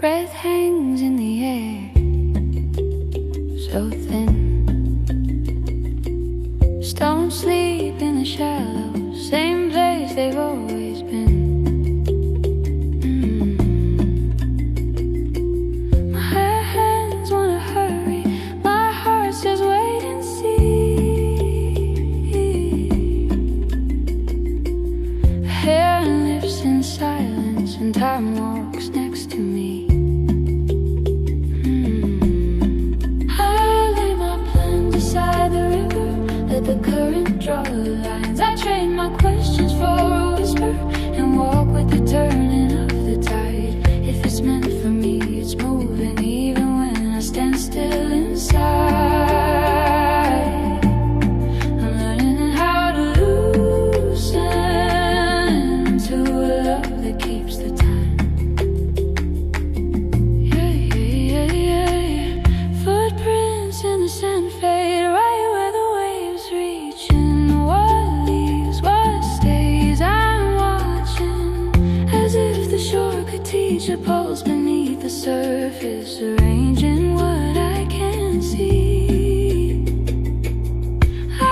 breath hangs in the air, so thin. Stones sleep in the shallows, same place they've always been. My hands wanna hurry, my heart says wait and see. Hair lives in silence and time walks next to me. Let the current draw the lines. I trade my questions for a whisper and walk with the turning of the tide. If it's meant for me, it's moving even when I stand still inside. I'm learning how to loosen to a love that keeps the time. Yeah, yeah, yeah, yeah. Footprints in the sand fade right where the waves reaching. What leaves, what stays, I'm watching, as if the shore could teach a pulse beneath the surface, arranging what I can't see. I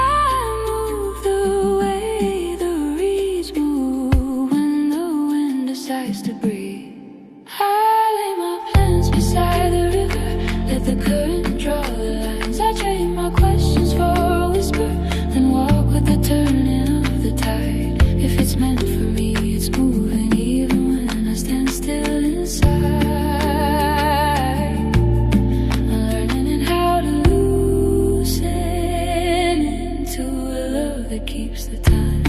move the way the reeds move when the wind decides to breathe. I lay my plans beside the river, let the current draw the lines. I trade my questions for a whisper, then walk with the turning of the tide. If it's meant for me, it's moving even when I stand still inside. I'm learning how to loosen into a love that keeps the time.